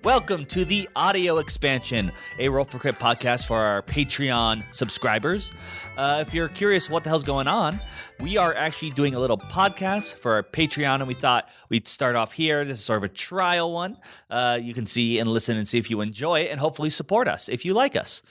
Welcome to the audio expansion, a Roll for Crit podcast for our Patreon subscribers. If you're curious what the hell's going on, we are actually doing a little podcast for our Patreon, and we thought we'd start off here. This is sort of a trial one. You can see and listen and see if you enjoy it, and hopefully support us if you like us.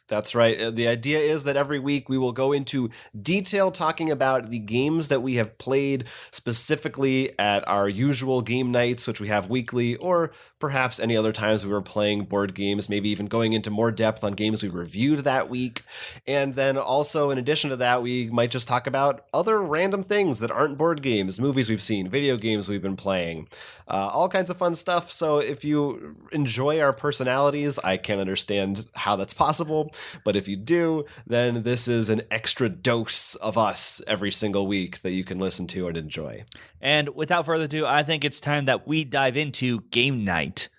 That's right. The idea is that every week we will go into detail talking about the games that we have played specifically at our usual game nights, which we have weekly, or perhaps any other times we were playing board games, maybe even going into more depth on games we reviewed that week. And then also, in addition to that, we might just talk about other random things that aren't board games, movies we've seen, video games we've been playing, all kinds of fun stuff. So if you enjoy our personalities, I can understand how that's possible. But if you do, then this is an extra dose of us every single week that you can listen to and enjoy. And without further ado, I think it's time that we dive into game night.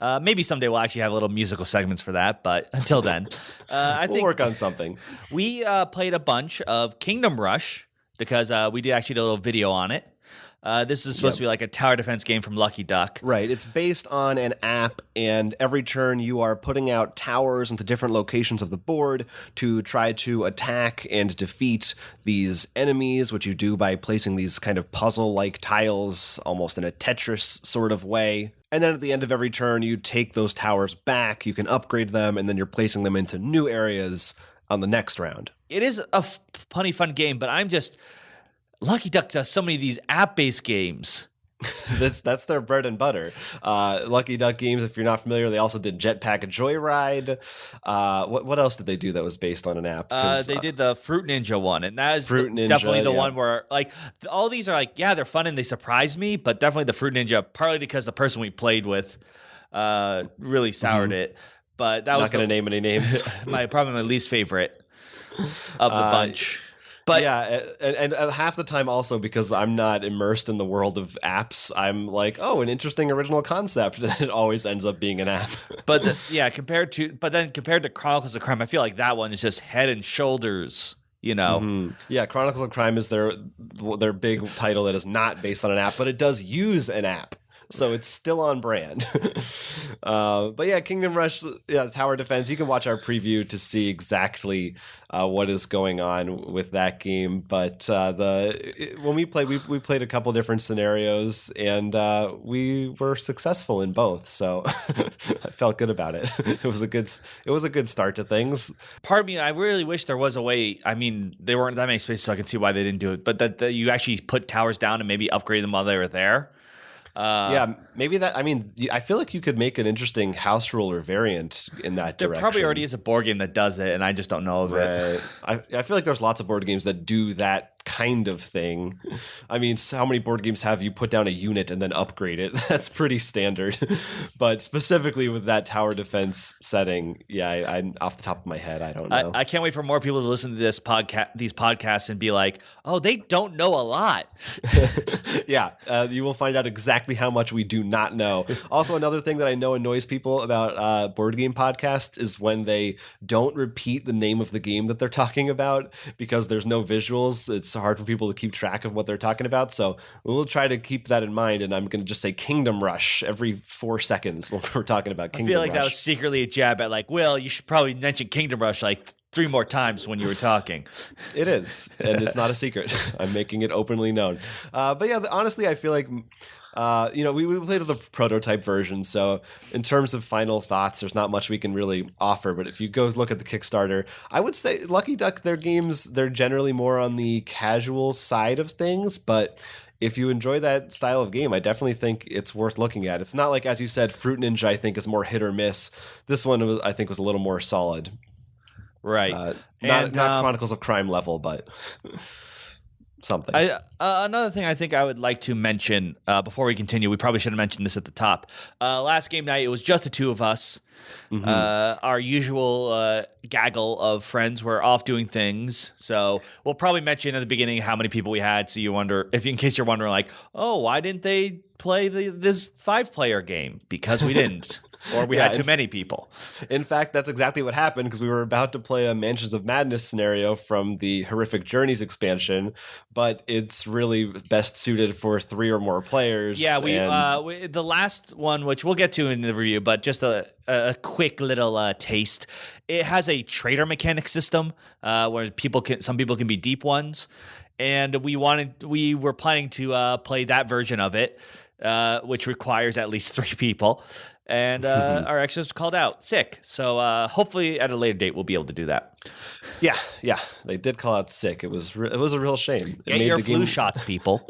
Maybe someday we'll actually have little musical segments for that, but until then, I think we'll work on something. We played a bunch of Kingdom Rush because we did actually do a little video on it. This is supposed to be like a tower defense game from Lucky Duck. Right. It's based on an app, and every turn you are putting out towers into different locations of the board to try to attack and defeat these enemies, which you do by placing these kind of puzzle-like tiles, almost in a Tetris sort of way. And then at the end of every turn, you take those towers back, you can upgrade them, and then you're placing them into new areas on the next round. It is a funny, fun game, but I'm just... Lucky Duck does so many of these app-based games. That's their bread and butter. Lucky Duck games, if you're not familiar, they also did Jetpack Joyride. What else did they do that was based on an app? They did the Fruit Ninja one, and that is Ninja, definitely the one where, like, all these are like, yeah, they're fun and they surprise me, but definitely the Fruit Ninja, partly because the person we played with really soured it. But that was not going to name any names. Probably my least favorite of the bunch. But yeah, and half the time also because I'm not immersed in the world of apps, I'm like, oh, an interesting original concept. And it always ends up being an app. But compared to Chronicles of Crime, I feel like that one is just head and shoulders. You know, Yeah, Chronicles of Crime is their big title that is not based on an app, but it does use an app. So it's still on brand. But yeah, Kingdom Rush, tower defense. You can watch our preview to see exactly what is going on with that game. But when we played, we played a couple different scenarios, and we were successful in both. So I felt good about it. It was a good start to things. Part of me, I really wish there was a way. I mean, there weren't that many spaces, so I can see why they didn't do it. But that you actually put towers down and maybe upgrade them while they were there. Maybe that. I mean, I feel like you could make an interesting house ruler variant in that direction. There probably already is a board game that does it, and I just don't know of it. I feel like there's lots of board games that do that kind of thing. I mean, how many board games have you put down a unit and then upgrade it? That's pretty standard. But specifically with that tower defense setting, I'm off the top of my head, I don't know. I can't wait for more people to listen to these podcasts and be like, oh, they don't know a lot. You will find out exactly how much we do not know. Also, another thing that I know annoys people about board game podcasts is when they don't repeat the name of the game that they're talking about because there's no visuals. It's hard for people to keep track of what they're talking about. So we'll try to keep that in mind. And I'm going to just say Kingdom Rush every 4 seconds when we're talking about Kingdom Rush. I feel like that was secretly a jab at like, Will, you should probably mention Kingdom Rush like 3 more times when you were talking. It is. And it's not a secret. I'm making it openly known. But yeah, honestly, I feel like... we played with the prototype version, so in terms of final thoughts, there's not much we can really offer. But if you go look at the Kickstarter, I would say Lucky Duck, their games, they're generally more on the casual side of things. But if you enjoy that style of game, I definitely think it's worth looking at. It's not like, as you said, Fruit Ninja, I think, is more hit or miss. This one, I think, was a little more solid. Right. Not Chronicles of Crime level, but... something. Another thing I think I would like to mention before we continue, we probably should have mentioned this at the top. Last game night, it was just the two of us. Our usual gaggle of friends were off doing things. So we'll probably mention at the beginning how many people we had. So you wonder, in case you're wondering, like, oh, why didn't they play this 5-player game? Because we didn't. or we had too many people. In fact, that's exactly what happened, because we were about to play a Mansions of Madness scenario from the Horrific Journeys expansion, but it's really best suited for 3 or more players. Yeah, we the last one, which we'll get to in the review, but just a quick little taste. It has a trader mechanic system where some people can be deep ones, and we were planning to play that version of it, which requires at least 3 people. And our extras called out sick. So hopefully at a later date we'll be able to do that. Yeah, they did call out sick. It was a real shame. Get your flu shots, people.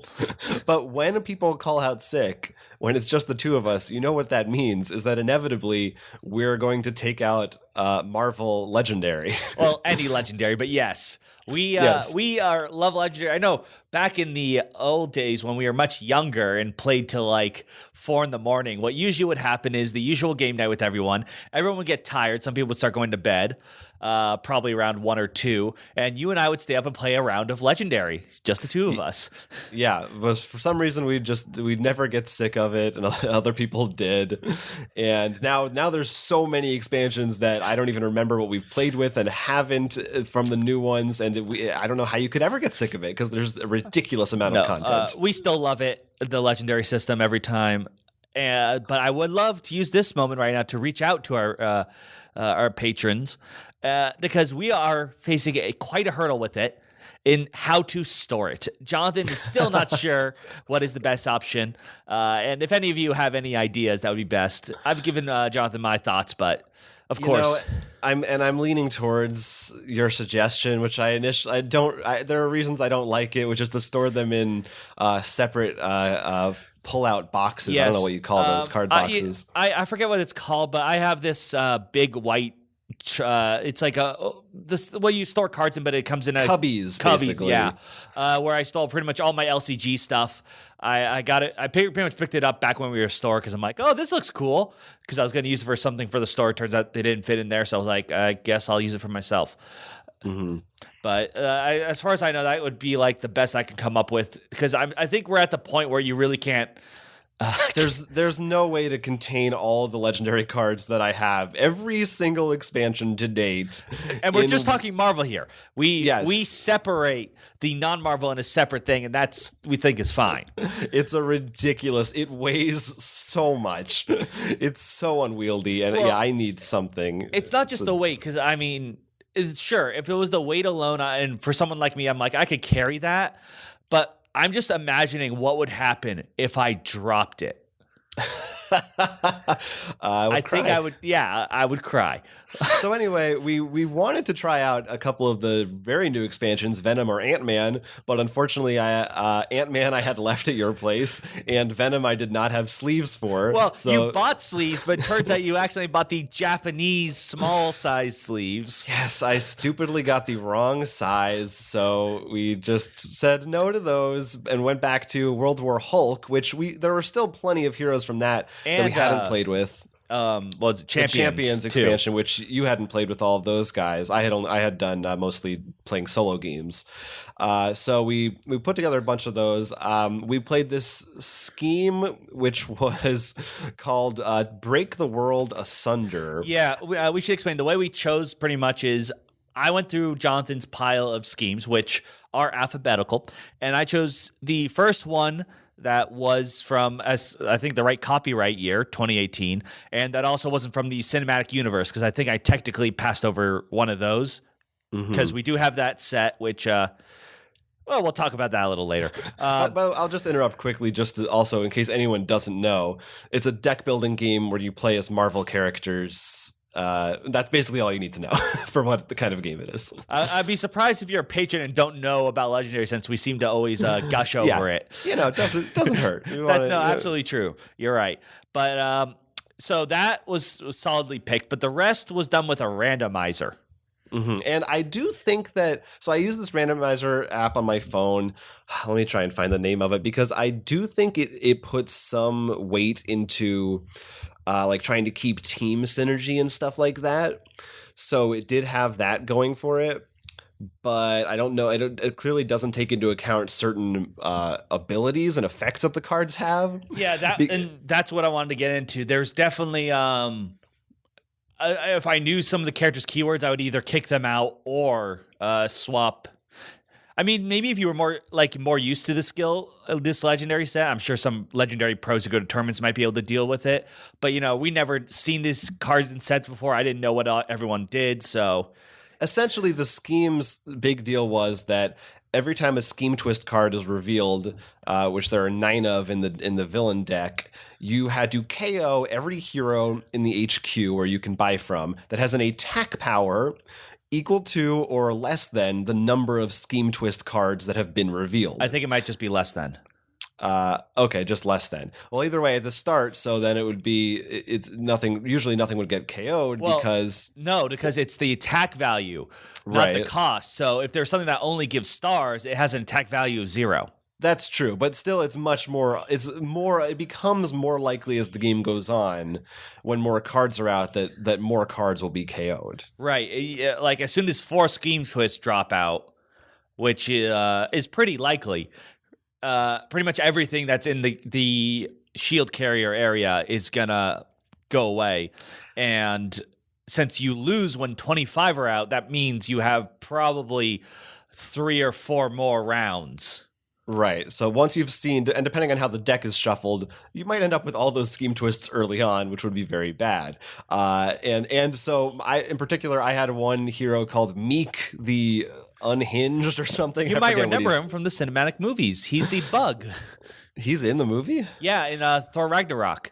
But when people call out sick, when it's just the 2 of us, you know what that means is that inevitably we're going to take out Marvel Legendary. Well, any Legendary, but yes. We love Legendary. I know back in the old days when we were much younger and played till like 4 a.m, what usually would happen is the usual game night with everyone. Everyone would get tired. Some people would start going to bed, probably around 1 or 2, and you and I would stay up and play a round of Legendary, just the 2 of us. Yeah, but for some reason we'd never get sick of it, and other people did. And now there's so many expansions that I don't even remember what we've played with and haven't from the new ones, and I don't know how you could ever get sick of it, because there's a ridiculous amount of content. We still love it, the Legendary system, every time. But I would love to use this moment right now to reach out to our patrons, because we are facing quite a hurdle with it in how to store it. Jonathan is still not sure what is the best option. And if any of you have any ideas, that would be best. I've given Jonathan my thoughts, but of course. I'm leaning towards your suggestion, which there are reasons I don't like it, which is to store them in separate pull-out boxes. Yes. I don't know what you call those card boxes. I forget what it's called, but I have this big white. It's like you store cards in, but it comes in a cubbies, basically. Yeah. Where I stole pretty much all my LCG stuff. I got it. I pretty much picked it up back when we were a store, because I'm like, oh, this looks cool, because I was going to use it for something for the store. It turns out they didn't fit in there, so I was like, I guess I'll use it for myself. Mm-hmm. But as far as I know, that would be like the best I could come up with, because I think we're at the point where you really can't. There's no way to contain all the Legendary cards that I have. Every single expansion to date. And we're just talking Marvel here. We separate the non-Marvel in a separate thing, and we think is fine. It's ridiculous. It weighs so much. It's so unwieldy, and I need something. It's not just the weight, because I mean, sure, if it was the weight alone, and for someone like me, I'm like, I could carry that, but I'm just imagining what would happen if I dropped it. I think I would. Yeah, I would cry. So anyway, we wanted to try out a couple of the very new expansions, Venom or Ant-Man, but unfortunately, Ant-Man I had left at your place, and Venom I did not have sleeves for. Well, you bought sleeves, but it turns out you accidentally bought the Japanese small size sleeves. Yes, I stupidly got the wrong size, so we just said no to those and went back to World War Hulk, which there were still plenty of heroes from that we hadn't played with. Was it Champions expansion, which you hadn't played with all of those guys. I had done mostly playing solo games. So we put together a bunch of those. We played this scheme, which was called Break the World Asunder. Yeah, we should explain. The way we chose pretty much is I went through Jonathan's pile of schemes, which are alphabetical, and I chose the first one that was from, as I think, the right copyright year, 2018, and that also wasn't from the cinematic universe, because I think I technically passed over one of those, because we do have that set, which, we'll talk about that a little later. But I'll just interrupt quickly, just to also, in case anyone doesn't know, it's a deck-building game where you play as Marvel characters. That's basically all you need to know for what the kind of game it is. I'd be surprised if you're a patron and don't know about Legendary, since we seem to always gush over it. It doesn't hurt. Absolutely true. You're right. But so that was solidly picked, but the rest was done with a randomizer. Mm-hmm. And I do think that, so I use this randomizer app on my phone. Let me try and find the name of it, because I do think it puts some weight into like trying to keep team synergy and stuff like that. So it did have that going for it. but I don't know. It clearly doesn't take into account certain abilities and effects that the cards have. Yeah, and that's what I wanted to get into. There's definitely if I knew some of the characters' keywords, I would either kick them out or swap. I mean, maybe if you were more used to the skill of this legendary set, I'm sure some legendary pros who go to tournaments might be able to deal with it. But we never seen these cards and sets before. I didn't know what everyone did, so essentially the scheme's big deal was that every time a scheme twist card is revealed, which there are 9 of in the villain deck, you had to KO every hero in the HQ where you can buy from that has an attack power equal to or less than the number of scheme twist cards that have been revealed. I think it might just be less than. Okay, just less than. Well, either way, at the start, so then it would be it's nothing. Usually, nothing would get KO'd because it's the attack value, not the cost. So if there's something that only gives stars, it has an attack value of 0. That's true, but still, it's much more. It becomes more likely as the game goes on, when more cards are out, that more cards will be KO'd. Right, like as soon as 4 scheme twists drop out, which is pretty likely. Pretty much everything that's in the shield carrier area is gonna go away, and since you lose when 25 are out, that means you have probably 3 or 4 more rounds. Right. So once you've seen, and depending on how the deck is shuffled, you might end up with all those scheme twists early on, which would be very bad. And so in particular, I had one hero called Meek the Unhinged or something. You might remember him from the cinematic movies. He's the Bug. He's in the movie? Yeah, in Thor Ragnarok.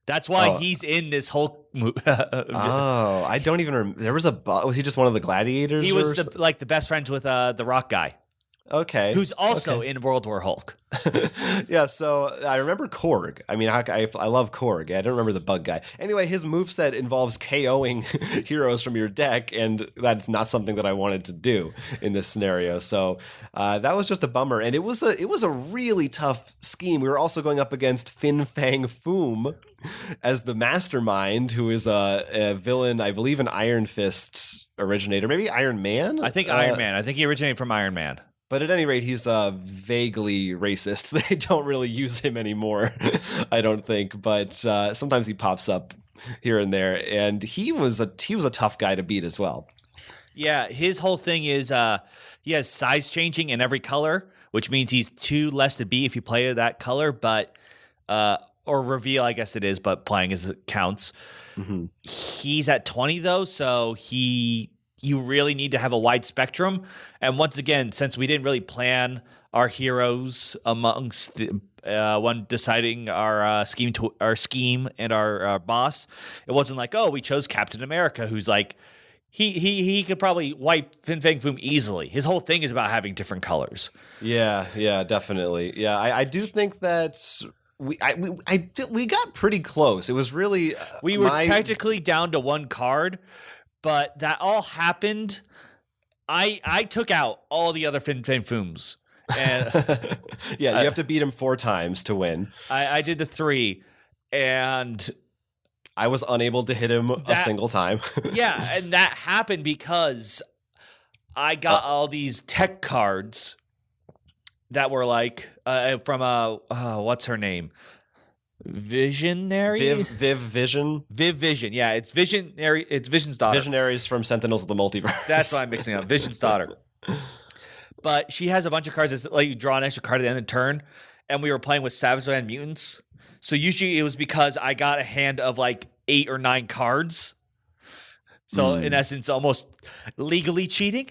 That's why he's in this whole movie. I don't even remember. There was a Bug. Was he just one of the gladiators? He was the best friends with the Rock guy. Okay. Who's also in World War Hulk. Yeah, so I remember Korg. I mean, I love Korg. I don't remember the Bug guy. Anyway, his moveset involves KOing heroes from your deck, and that's not something that I wanted to do in this scenario. So that was just a bummer. And it was a really tough scheme. We were also going up against Fin Fang Foom as the mastermind, who is a villain, I believe an Iron Fist originator. Maybe Iron Man? I think Iron Man. I think he originated from Iron Man. But at any rate, he's vaguely racist. They don't really use him anymore, I don't think. But sometimes he pops up here and there, and he was a tough guy to beat as well. Yeah, his whole thing is he has size changing in every color, which means he's 2 less to beat if you play that color. But or reveal, I guess it is, but playing as it counts. Mm-hmm. He's at 20 though, so you really need to have a wide spectrum. And once again, since we didn't really plan our heroes amongst when deciding our scheme and our boss, it wasn't like, we chose Captain America, who's like, he could probably wipe Fin Fang Foom easily. His whole thing is about having different colors. Yeah, definitely. Yeah, I do think that we got pretty close. It was really we were technically down to 1 card. But that all happened. I took out all the other Fin Fang Fooms. And you have to beat him 4 times to win. I did the 3, and I was unable to hit him a single time. Yeah, and that happened because I got all these tech cards that were like from what's her name? Visionary? Viv Vision? Viv Vision, yeah. It's Visionary. It's Vision's daughter. Visionaries from Sentinels of the Multiverse. That's what I'm mixing up. Vision's daughter. But she has a bunch of cards that let you draw an extra card at the end of the turn, and we were playing with Savage Land Mutants. So usually it was because I got a hand of like 8 or 9 cards. So in essence, almost legally cheating.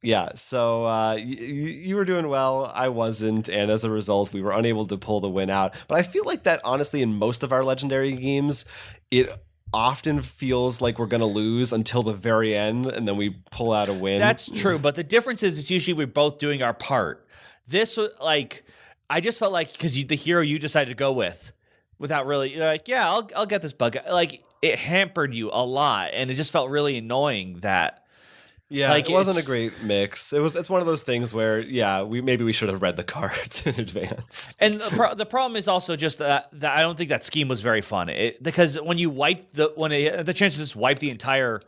Yeah, so you were doing well, I wasn't, and as a result, we were unable to pull the win out. But I feel like that, honestly, in most of our Legendary games, it often feels like we're going to lose until the very end, and then we pull out a win. That's true, but the difference is it's usually we're both doing our part. This was like, I just felt like, because the hero you decided to go with, without really, like, yeah, I'll get this bug. Like, it hampered you a lot, and it just felt really annoying that. Yeah, like, it wasn't a great mix. It's one of those things where, we should have read the cards in advance. And the problem is also just that I don't think that scheme was very fun. Because when you wipe the chances to wipe the entire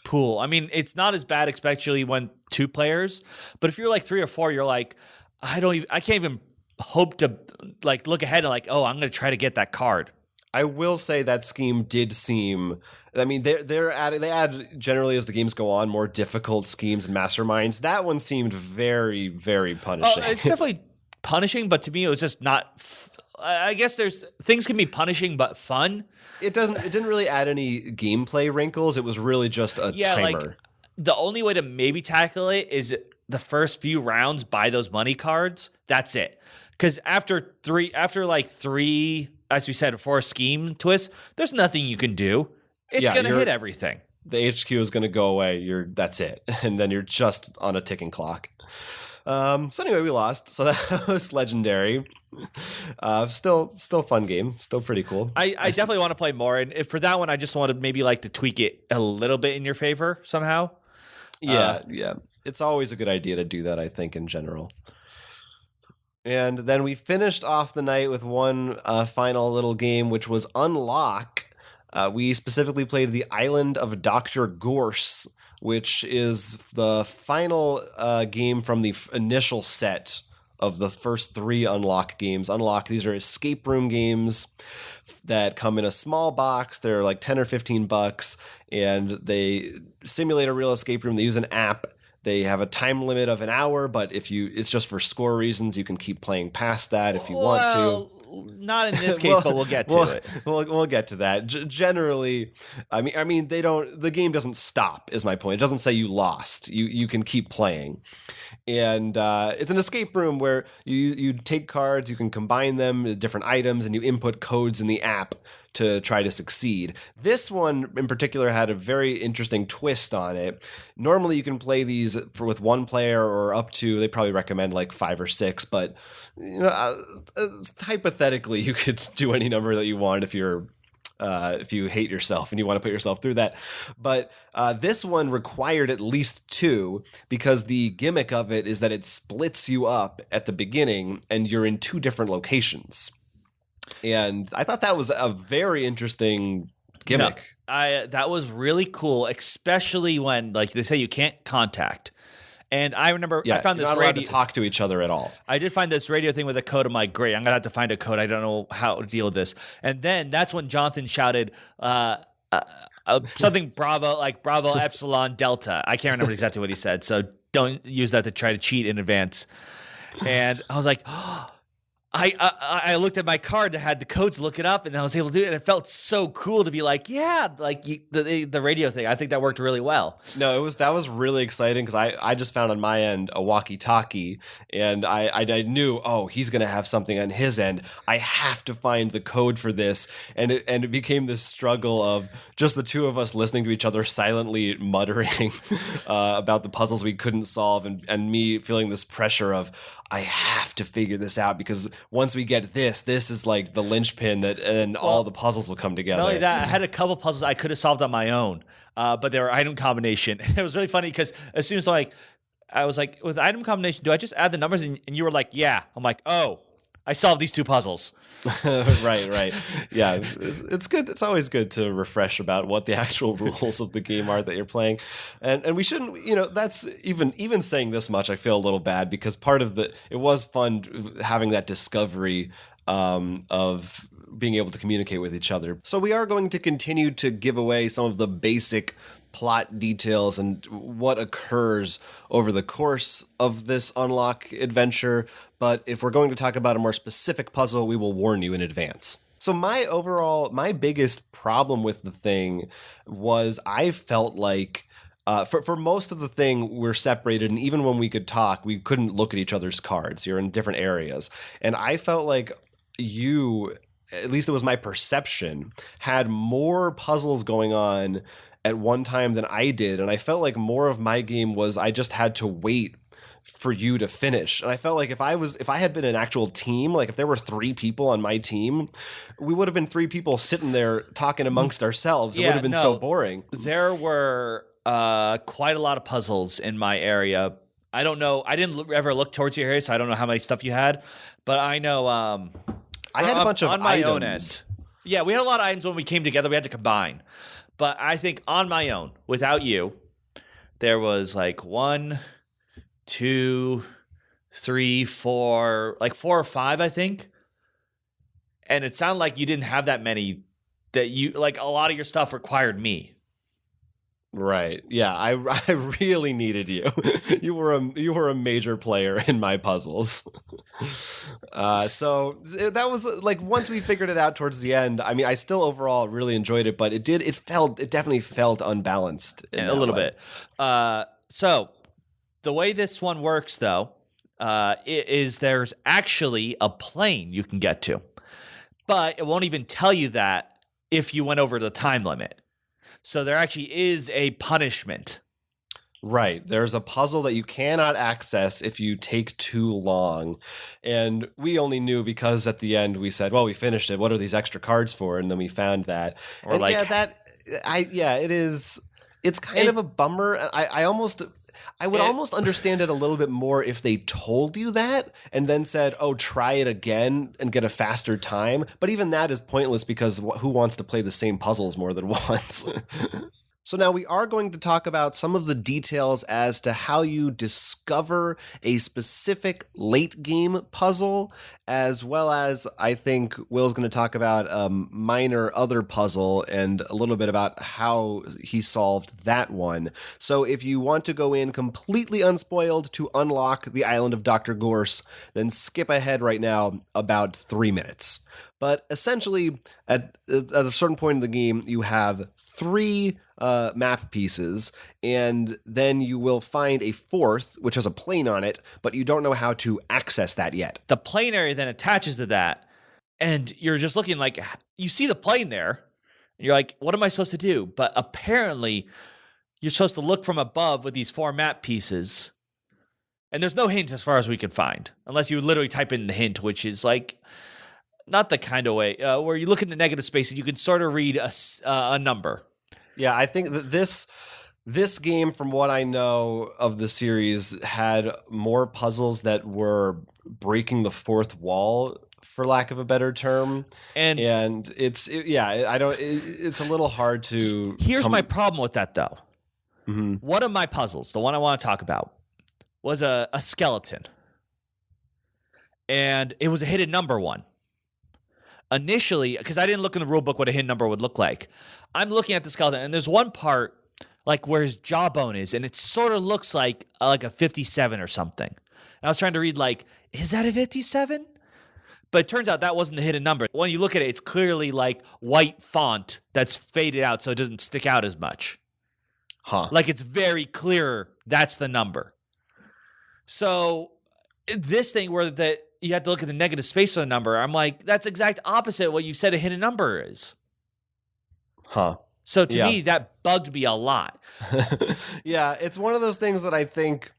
pool. I mean, it's not as bad, especially when 2 players. But if you're like 3 or 4, you're like, I can't even hope to like look ahead and like, oh, I'm going to try to get that card. I will say that scheme did seem. I mean, they add generally as the games go on more difficult schemes and masterminds. That one seemed very, very punishing. It's definitely punishing, but to me, it was just not. I guess there's things can be punishing but fun. It didn't really add any gameplay wrinkles. It was really just a timer. Like the only way to maybe tackle it is the first few rounds buy those money cards. That's it. Because after three, as we said, 4 scheme twists, there's nothing you can do. It's going to hit everything. The HQ is going to go away. That's it. And then you're just on a ticking clock. So anyway, we lost. So that was legendary. Still fun game. Still pretty cool. I definitely want to play more. And for that one, I just wanted maybe like to tweak it a little bit in your favor somehow. Yeah. It's always a good idea to do that, I think, in general. And then we finished off the night with one final little game, which was Unlock. We specifically played the Island of Dr. Gorse, which is the final game from the initial set of the first 3 Unlock games. Unlock, these are escape room games that come in a small box. They're like $10 or $15, and they simulate a real escape room. They use an app. They have a time limit of an hour, but it's just for score reasons. You can keep playing past that if you want to. Not in this case, but we'll get to it. We'll get to that. Generally, I mean, the game doesn't stop, is my point. It doesn't say you lost. You can keep playing. And it's an escape room where you take cards, you can combine them with different items, and you input codes in the app to try to succeed. This one in particular had a very interesting twist on it. Normally you can play these with 1 player or up to, they probably recommend like 5 or 6, but hypothetically you could do any number that you want if you hate yourself and you want to put yourself through that. But this one required at least 2, because the gimmick of it is that it splits you up at the beginning and you're in 2 different locations. And I thought that was a very interesting gimmick. No, that was really cool, especially when, like they say, you can't contact. And I remember I found this not allowed to talk to each other at all. I did find this radio thing with a code. I'm like, great, I'm going to have to find a code. I don't know how to deal with this. And then that's when Jonathan shouted something Bravo, like Bravo Epsilon Delta. I can't remember exactly what he said, so don't use that to try to cheat in advance. And I was like, I looked at my card that had the codes, look it up, and I was able to do it. And it felt so cool to be like, the radio thing. I think that worked really well. No, that was really exciting because I just found on my end a walkie-talkie, and I knew, he's going to have something on his end. I have to find the code for this, and it became this struggle of just the 2 of us listening to each other silently muttering about the puzzles we couldn't solve, and me feeling this pressure of, I have to figure this out because once we get this is like the linchpin and all the puzzles will come together. Not only that, I had a couple puzzles I could have solved on my own, but they were item combination. It was really funny because as soon as I was like, with item combination, do I just add the numbers? And you were like, yeah. I'm like, oh, I solved these 2 puzzles. Right. Yeah, it's good. It's always good to refresh about what the actual rules of the game are that you're playing, and we shouldn't. That's even saying this much, I feel a little bad because part of it was fun having that discovery of being able to communicate with each other. So we are going to continue to give away some of the basic plot details and what occurs over the course of this Unlock adventure, but if we're going to talk about a more specific puzzle, we will warn you in advance. So my biggest problem with the thing was I felt like for most of the thing, we're separated, and even when we could talk, we couldn't look at each other's cards. You're in different areas, and I felt like you, at least it was my perception, had more puzzles going on at one time than I did, and I felt like more of my game was I just had to wait for you to finish. And I felt like if I had been an actual team, like if there were 3 people on my team, we would have been 3 people sitting there talking amongst ourselves. It would have been so boring. There were quite a lot of puzzles in my area. I don't know. I didn't ever look towards your area, so I don't know how many stuff you had, but I know I had a bunch of on my own end. Yeah, we had a lot of items when we came together. We had to combine. But I think on my own, without you, there was like 1, 2, 3, 4, like 4 or 5, I think. And it sounded like you didn't have that many, that you, like, a lot of your stuff required me. Right. Yeah, I really needed you. You were a major player in my puzzles. So that was like, once we figured it out towards the end, I mean, I still overall really enjoyed it, but it definitely felt unbalanced in a little way. bit. So the way this one works, though, is there's actually a plane you can get to, but it won't even tell you that if you went over the time limit. So there actually is a punishment. Right. There's a puzzle that you cannot access if you take too long. And we only knew because at the end we said, well, we finished it. What are these extra cards for? And then we found that. Or and like, it is. It's kind of a bummer. I would almost understand it a little bit more if they told you that and then said, oh, try it again and get a faster time. But even that is pointless because who wants to play the same puzzles more than once? So now we are going to talk about some of the details as to how you discover a specific late game puzzle, as well as I think Will's going to talk about a minor other puzzle and a little bit about how he solved that one. So if you want to go in completely unspoiled to unlock the island of Dr. Gorse, then skip ahead right now about 3 minutes. But essentially, at a certain point in the game, you have 3 map pieces, and then you will find a 4th, which has a plane on it, but you don't know how to access that yet. The plane area then attaches to that, and you're just looking like, you see the plane there, and you're like, what am I supposed to do? But apparently, you're supposed to look from above with these 4 map pieces, and there's no hint as far as we could find, unless you literally type in the hint, which is like, not the kind of way where you look in the negative space and you can sort of read a number. Yeah, I think that this game, from what I know of the series, had more puzzles that were breaking the 4th wall, for lack of a better term. And it's a little hard to. Here's my problem with that, though. Mm-hmm. One of my puzzles, the one I want to talk about, was a skeleton, and it was a hidden number one. Initially, because I didn't look in the rule book what a hidden number would look like, I'm looking at the skeleton, and there's one part like where his jawbone is, and it sort of looks like a 57 or something. And I was trying to read like, is that a 57? But it turns out that wasn't the hidden number. When you look at it, it's clearly like white font that's faded out so it doesn't stick out as much. Huh. Like it's very clear that's the number. So this thing where you have to look at the negative space for the number, I'm like, that's exact opposite of what you said a hidden number is. Huh. So to me, that bugged me a lot. Yeah, it's one of those things that I think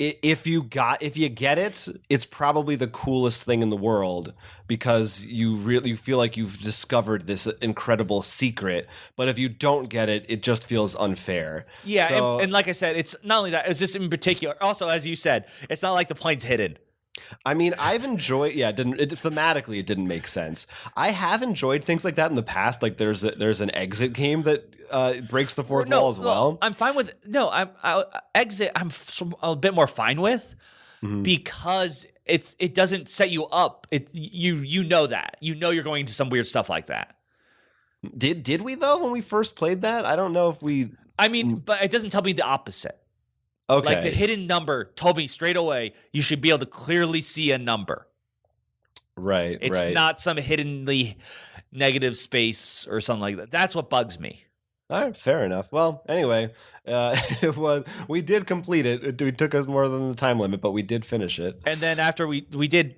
if you get it, it's probably the coolest thing in the world because you feel like you've discovered this incredible secret. But if you don't get it, it just feels unfair. Yeah, so, and like I said, it's not only that, it's just in particular. Also, as you said, it's not like the plane's hidden. I mean, I've enjoyed. Yeah, thematically it didn't make sense. I have enjoyed things like that in the past. Like there's an exit game that breaks the 4th wall as well. I'm fine with exit. I'm a bit more fine with because it doesn't set you up. You know that you're going into some weird stuff like that. Did we though when we first played that? I don't know if we. I mean, but it doesn't tell me the opposite. Okay. Like the hidden number told me straight away you should be able to clearly see a number. Right. It's not some hiddenly negative space or something like that. That's what bugs me. All right, fair enough. Well, anyway, we did complete it. It took us more than the time limit, but we did finish it. And then after we did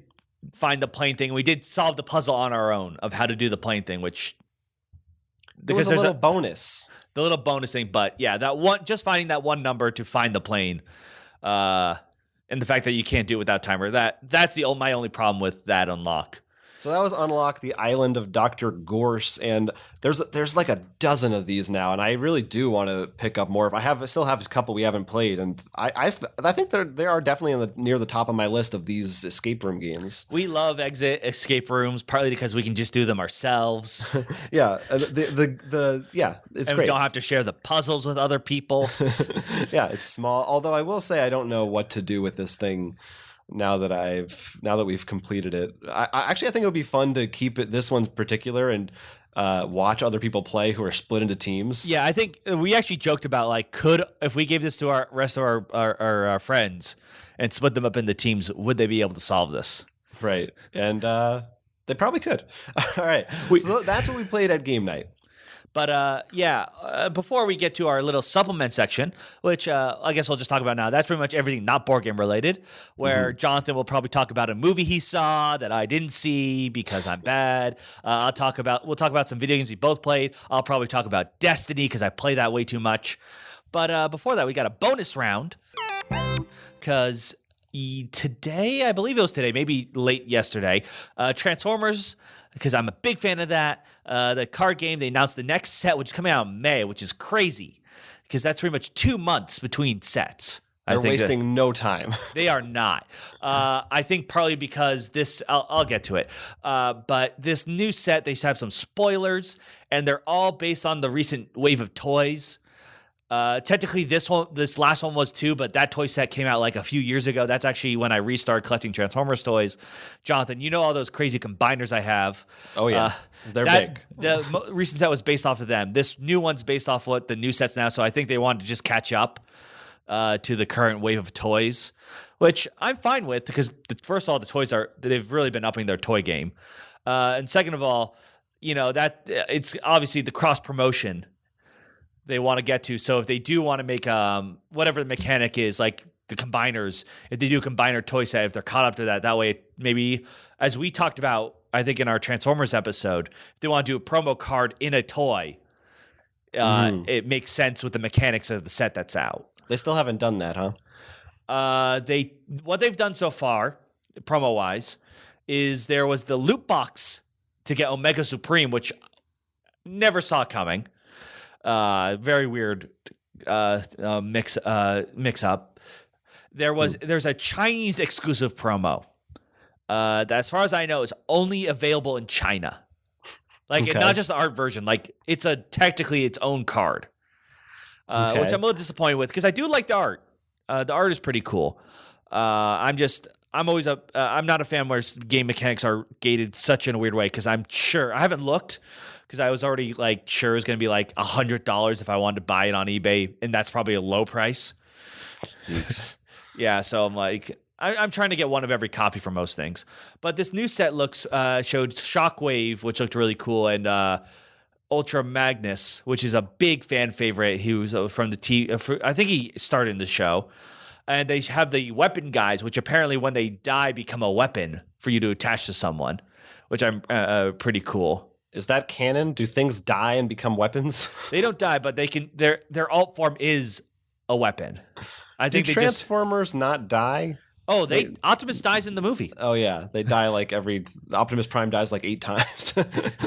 find the plane thing, we did solve the puzzle on our own of how to do the plane thing, which because there's a little bonus. The little bonus thing, but yeah, just finding that one number to find the plane, and the fact that you can't do it without timer, that's my only problem with that unlock. So that was Unlock the Island of Dr. Gorse, and there's like a dozen of these now, and I really do want to pick up more. If I still have a couple we haven't played, and I think they are definitely near the top of my list of these escape room games. We love exit escape rooms, partly because we can just do them ourselves. Yeah, it's and great. We don't have to share the puzzles with other people. Yeah, it's small. Although I will say I don't know what to do with this thing. Now that we've completed it, I think it would be fun to keep it this one particular and watch other people play who are split into teams. Yeah, I think we actually joked about like, if we gave this to our rest of our friends and split them up into teams, would they be able to solve this? Right, and they probably could. All right, so that's what we played at game night. But before we get to our little supplement section, which I guess we'll just talk about now, that's pretty much everything not board game related, where Jonathan will probably talk about a movie he saw that I didn't see because I'm bad. We'll talk about some video games we both played. I'll probably talk about Destiny because I play that way too much. But before that, we got a bonus round because today, I believe it was today, maybe late yesterday, Transformers, because I'm a big fan of that. The card game, they announced the next set, which is coming out in May, which is crazy because that's pretty much 2 months between sets. They're wasting no time. They are not. I think partly because this, I'll get to it. But this new set, they have some spoilers, and they're all based on the recent wave of toys. Technically, this last one was too, but that toy set came out like a few years ago. That's actually when I restarted collecting Transformers toys. Jonathan, you know all those crazy combiners I have. Oh yeah, they're big. The recent set was based off of them. This new one's based off what the new set's now. So I think they wanted to just catch up to the current wave of toys, which I'm fine with because first of all, the toys they've really been upping their toy game, and second of all, that it's obviously the cross promotion they want to get to. So if they do want to make whatever the mechanic is, like the combiners, if they do a combiner toy set, if they're caught up to that way, maybe as we talked about, I think in our Transformers episode, if they want to do a promo card in a toy, it makes sense with the mechanics of the set that's out. They still haven't done that, huh? What they've done so far, promo wise, is there was the loot box to get Omega Supreme, which never saw coming. Very weird mix up. There's a Chinese exclusive promo that, as far as I know, is only available in China. Like not just the art version. Like it's technically its own card, which I'm a little disappointed with because I do like the art. The art is pretty cool. I'm not a fan where game mechanics are gated such in a weird way because I'm sure I haven't looked. Because I was already sure it was going to be like $100 if I wanted to buy it on eBay, and that's probably a low price. Yeah, so I'm I'm trying to get one of every copy for most things. But this new set showed Shockwave, which looked really cool, and Ultra Magnus, which is a big fan favorite. He was from the I think he started in the show. And they have the weapon guys, which apparently when they die become a weapon for you to attach to someone, which I'm pretty cool. Is that canon? Do things die and become weapons? They don't die, but they can. Their alt form is a weapon. I think Transformers not die? Oh, Optimus dies in the movie. Oh yeah, they die Optimus Prime dies 8 times.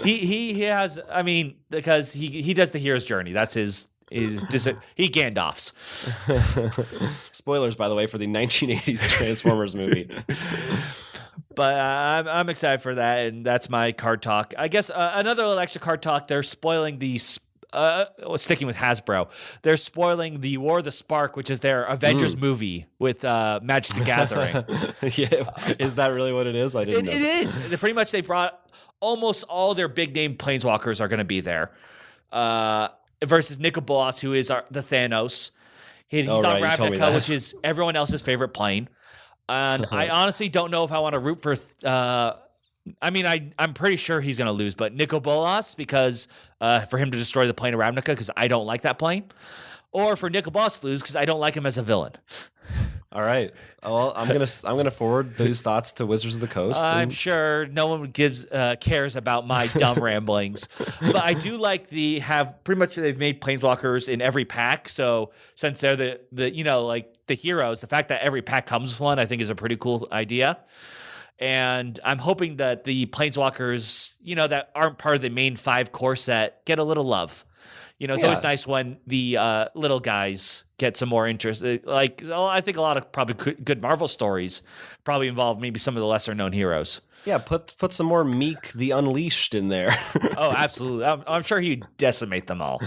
he has. I mean, because he does the hero's journey. That's his. He Gandalfs. Spoilers, by the way, for the 1980s Transformers movie. But I'm excited for that, and that's my card talk. I guess another little extra card talk. They're spoiling sticking with Hasbro. They're spoiling the War of the Spark, which is their Avengers movie with Magic the Gathering. Yeah, is that really what it is? I didn't know. It is. Pretty much they brought almost all their big name Planeswalkers are going to be there. Versus Nicol Bolas, who is the Thanos. He's on Ravnica, which is everyone else's favorite plane. And I honestly don't know if I want to root for. I'm pretty sure he's going to lose, but Nicol Bolas because for him to destroy the plane of Ravnica because I don't like that plane, or for Nicol Bolas to lose because I don't like him as a villain. All right. Well, I'm gonna forward these thoughts to Wizards of the Coast. I'm sure no one cares about my dumb ramblings, but I do like pretty much they've made Planeswalkers in every pack. So since they're the heroes, the fact that every pack comes with one, I think is a pretty cool idea. And I'm hoping that the Planeswalkers, that aren't part of the main 5 core set get a little love. It's always nice when the little guys get some more interest. I think a lot of probably good Marvel stories probably involve maybe some of the lesser known heroes. Yeah, put some more Meek the Unleashed in there. Oh, absolutely. I'm sure he'd decimate them all.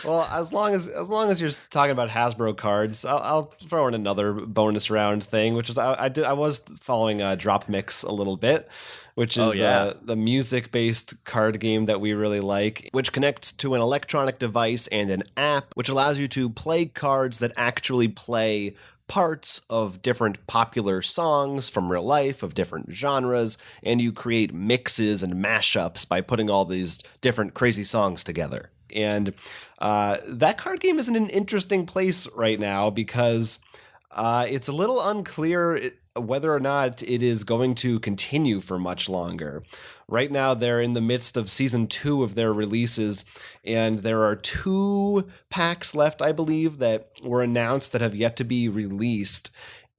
Well, as long as you're talking about Hasbro cards, I'll throw in another bonus round thing, which is I was following DropMix a little bit, which is the music-based card game that we really like, which connects to an electronic device and an app, which allows you to play cards that actually play parts of different popular songs from real life of different genres, and you create mixes and mashups by putting all these different crazy songs together. And that card game is in an interesting place right now because it's a little unclear whether or not it is going to continue for much longer. Right now, they're in the midst of season 2 of their releases, and there are 2 packs left, I believe, that were announced that have yet to be released.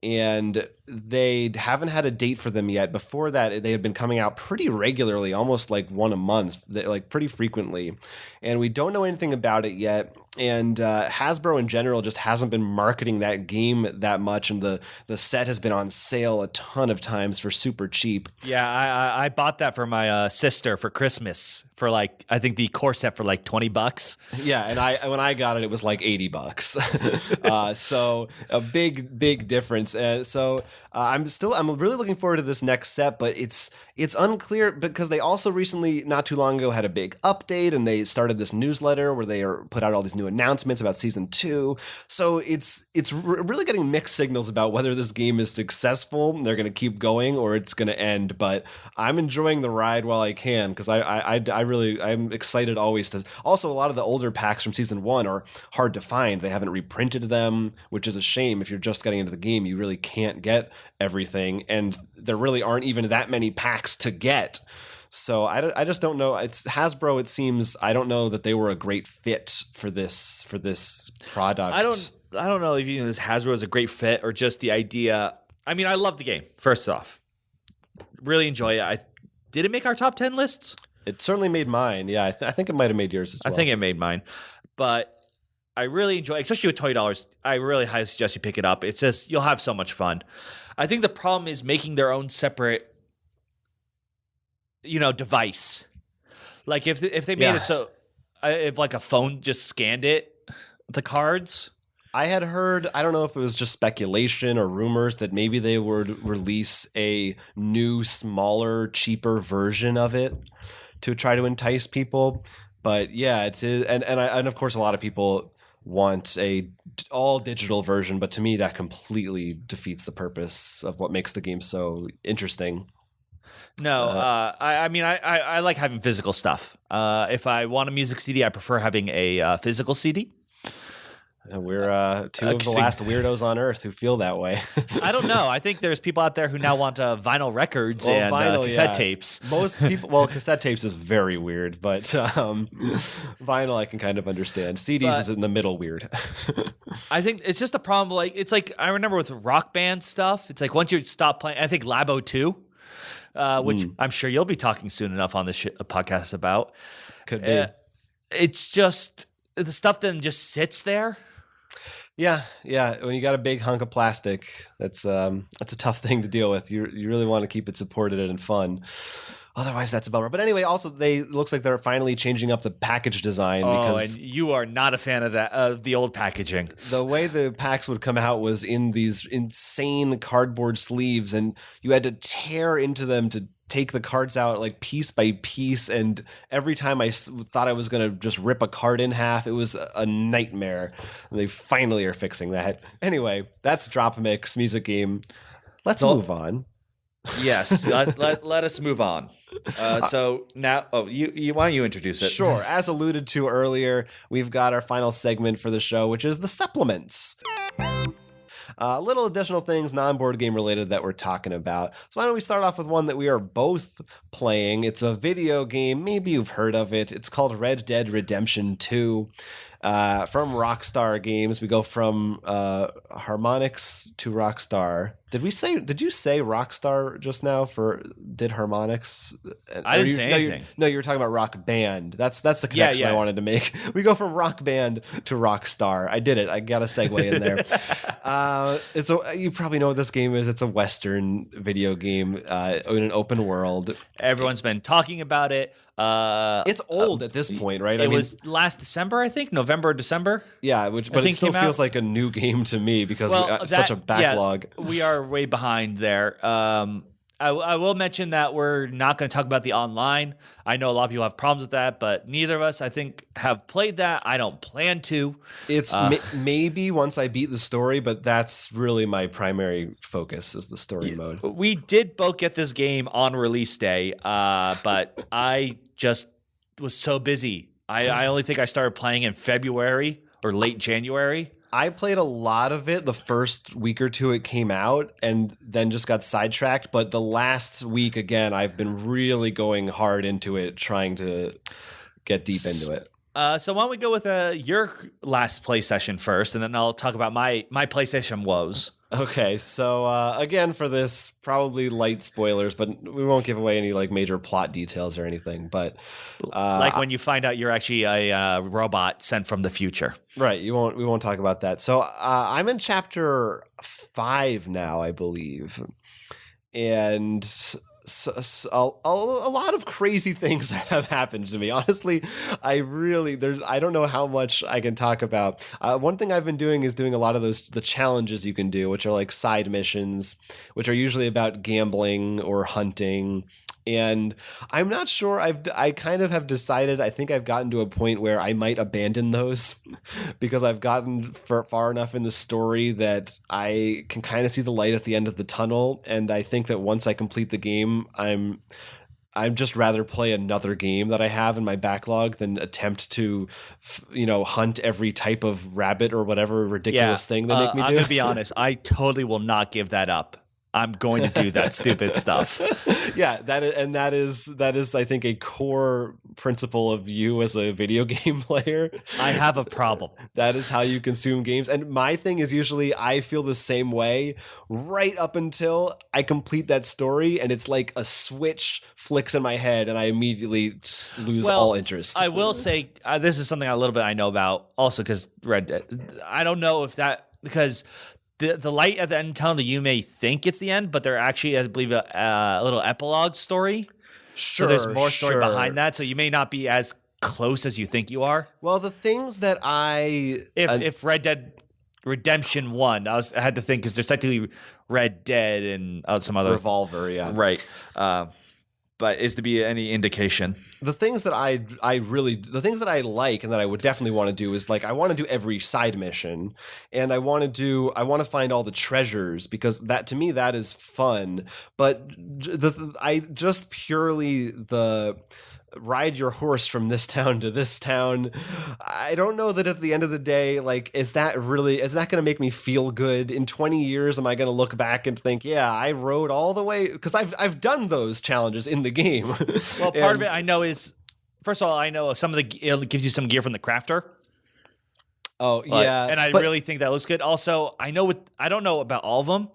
And they haven't had a date for them yet. Before that, they had been coming out pretty regularly, almost like one a month, like pretty frequently. And we don't know anything about it yet. And Hasbro in general just hasn't been marketing that game that much. And the set has been on sale a ton of times for super cheap. Yeah, I bought that for my sister for Christmas for I think the core set for $20. Yeah, and when I got it, it was like $80. So a big difference. And so I'm really looking forward to this next set, but it's unclear because they also recently, not too long ago, had a big update and they started this newsletter where they put out all these new announcements about season 2. So it's really getting mixed signals about whether this game is successful, they're going to keep going, or it's going to end. But I'm enjoying the ride while I can because I'm excited always to. Also, a lot of the older packs from season 1 are hard to find. They haven't reprinted them, which is a shame. If you're just getting into the game, you really can't get everything, and there really aren't even that many packs to get. So I just don't know. It's Hasbro. It seems I don't know that they were a great fit for this product. I don't know if this Hasbro is a great fit or just the idea. I mean, I love the game. First off, really enjoy it. Did it make our top 10 lists? It certainly made mine. Yeah, I think it might have made yours as well. I think it made mine, but I really enjoy it, especially with $20. I really highly suggest you pick it up. It's just you'll have so much fun. I think the problem is making their own separate device. Like if they made it so if a phone just scanned the cards. I had heard, I don't know if it was just speculation or rumors that maybe they would release a new, smaller, cheaper version of it to try to entice people. But yeah, it is, and of course a lot of people want a all digital version, but to me that completely defeats the purpose of what makes the game so interesting. No, I like having physical stuff. If I want a music CD, I prefer having a physical CD. We're two of the last weirdos on Earth who feel that way. I don't know. I think there's people out there who now want vinyl records and cassette tapes. Most people, cassette tapes is very weird, but vinyl I can kind of understand. CDs is in the middle weird. I think it's just a problem. It's like I remember with rock band stuff. It's like once you stop playing, I think Labo 2. Which I'm sure you'll be talking soon enough on this podcast about. Could be. It's just the stuff then just sits there. Yeah. When you got a big hunk of plastic, that's a tough thing to deal with. You really want to keep it supported and fun. Otherwise, that's a bummer. But anyway, also looks like they're finally changing up the package design. Because and you are not a fan of that of the old packaging. The way the packs would come out was in these insane cardboard sleeves, and you had to tear into them to take the cards out like piece by piece. And every time I thought I was going to just rip a card in half, it was a nightmare. And they finally are fixing that. Anyway, that's DropMix music game. Let's move on. Yes, let us move on. So now, you why don't you introduce it? Sure. As alluded to earlier, we've got our final segment for the show, which is the supplements. Little additional things non-board game related that we're talking about. So why don't we start off with one that we are both playing. It's a video game. Maybe you've heard of it. It's called Red Dead Redemption 2. from Rockstar Games. We go from Harmonix to Rockstar. Did you say Rockstar just now did Harmonix? I didn't say anything. No, you were talking about Rock Band. That's the connection I wanted to make. We go from Rock Band to Rockstar. I did it. I got a segue in there. You probably know what this game is. It's a Western video game in an open world. Everyone's been talking about it. It's old at this point, right? It was last December, I think, November or December. Yeah, but it still feels like a new game to me because we have such a backlog. Yeah, we are way behind there. I will mention that we're not going to talk about the online. I know a lot of people have problems with that, but neither of us, I think, have played that. I don't plan to. It's maybe once I beat the story, but that's really my primary focus is the story mode. We did both get this game on release day, but I just was so busy. I only think I started playing in February or late January. I played a lot of it the first week or two it came out and then just got sidetracked. But the last week, again, I've been really going hard into it, trying to get deep into it. So why don't we go with your last play session first, and then I'll talk about my PlayStation woes. Okay, so again, for this, probably light spoilers, but we won't give away any like major plot details or anything. But like when you find out you're actually a robot sent from the future, right? We won't talk about that. So I'm in chapter 5 now, I believe, and so a lot of crazy things have happened to me. Honestly, I don't know how much I can talk about. One thing I've been doing is doing a lot of the challenges you can do, which are like side missions, which are usually about gambling or hunting. And I'm not sure. I kind of have decided. I think I've gotten to a point where I might abandon those because I've gotten far enough in the story that I can kind of see the light at the end of the tunnel. And I think that once I complete the game, I'm just rather play another game that I have in my backlog than attempt to, hunt every type of rabbit or whatever ridiculous thing they make me do. I'm gonna be honest. I totally will not give that up. I'm going to do that stupid stuff. Yeah, that is I think a core principle of you as a video game player. I have a problem. That is how you consume games. And my thing is usually I feel the same way right up until I complete that story and it's like a switch flicks in my head and I immediately lose all interest. I will say this is something a little bit I know about also because Red Dead. I don't know if that because the light at the end of the tunnel, you may think it's the end, but there actually, I believe, a little epilogue story. Sure, so there's more story behind that, so you may not be as close as you think you are. Well, the things that if Red Dead Redemption 1, I had to think because there's technically Red Dead and some other Revolver, yeah, right. But is to be any indication. The things that I like and that I would definitely want to do is like I want to do every side mission and I want to find all the treasures because that to me that is fun. But I just purely the ride your horse from this town to this town. I don't know that at the end of the day, like, is that going to make me feel good? In 20 years, am I going to look back and think, yeah, I rode all the way? Because I've done those challenges in the game. Well, part of it I know is, first of all, I know it gives you some gear from the crafter. Oh, yeah. And I really think that looks good. Also, I don't know about all of them.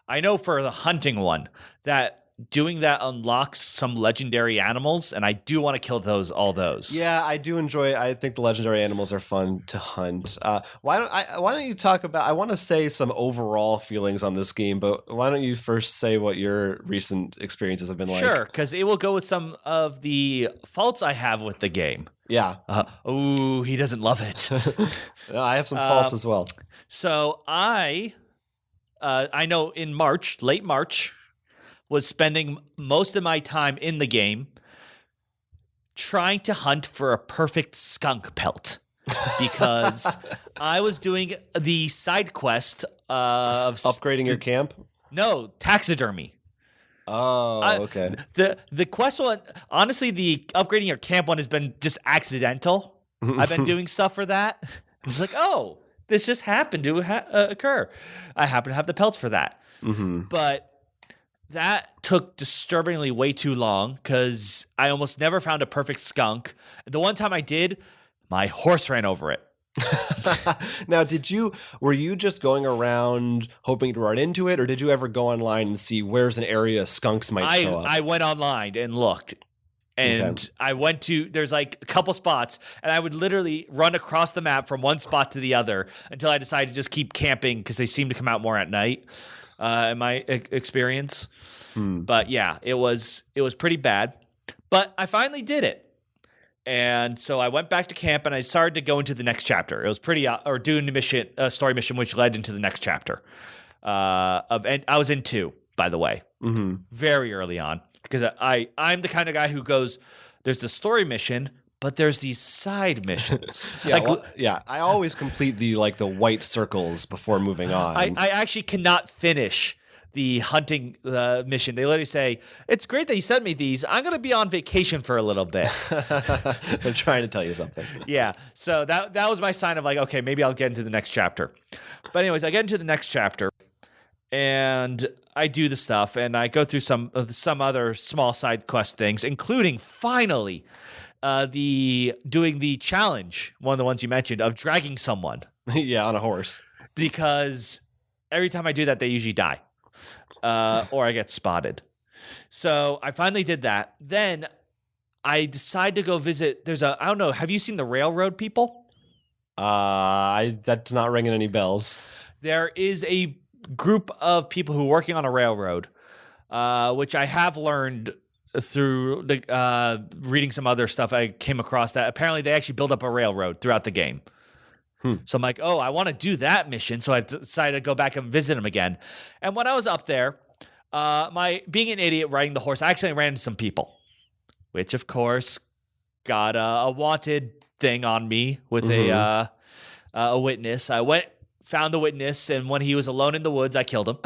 I know for the hunting one that doing that unlocks some legendary animals, and I do want to kill all those. Yeah, I do enjoy. I think the legendary animals are fun to hunt. Why don't you talk about? I want to say some overall feelings on this game, but why don't you first say what your recent experiences have been like? Sure, because it will go with some of the faults I have with the game. Yeah. He doesn't love it. No, I have some faults as well. So I know in late March. Was spending most of my time in the game trying to hunt for a perfect skunk pelt because I was doing the side quest of upgrading your camp. No, taxidermy. Oh, okay. The quest one, honestly, the upgrading your camp one has been just accidental. I've been doing stuff for that. I'm just like, oh, this just happened to occur. I happen to have the pelts for that, but. That took disturbingly way too long because I almost never found a perfect skunk. The one time I did, my horse ran over it. Now, were you just going around hoping to run into it, or did you ever go online and see where's an area skunks might show up? I went online and looked. And I went to, there's like a couple spots, and I would literally run across the map from one spot to the other until I decided to just keep camping because they seem to come out more at night, in my experience. But yeah, it was pretty bad. But I finally did it. And so I went back to camp and I started to go into the next chapter. It was or doing the mission, story mission, which led into the next chapter. And I was in 2, by the way, very early on. Because I'm the kind of guy who goes, there's the story mission, but there's these side missions. I always complete the white circles before moving on. I actually cannot finish the hunting mission. They literally say, it's great that you sent me these. I'm going to be on vacation for a little bit. They're trying to tell you something. Yeah. So that was my sign of like, okay, maybe I'll get into the next chapter. But anyways, I get into the next chapter. And I do the stuff, and I go through some other small side quest things, including finally doing the challenge, one of the ones you mentioned, of dragging someone. Yeah, on a horse. Because every time I do that, they usually die, or I get spotted. So I finally did that. Then I decide to go visit. I don't know. Have you seen the railroad people? That's not ringing any bells. There is a group of people who are working on a railroad, which I have learned through reading some other stuff. I came across that apparently they actually build up a railroad throughout the game. So I'm like, oh, I want to do that mission. So I decided to go back and visit them again. And when I was up there, being an idiot riding the horse, I accidentally ran into some people, which of course got a wanted thing on me with a witness. I found the witness, and when he was alone in the woods, I killed him.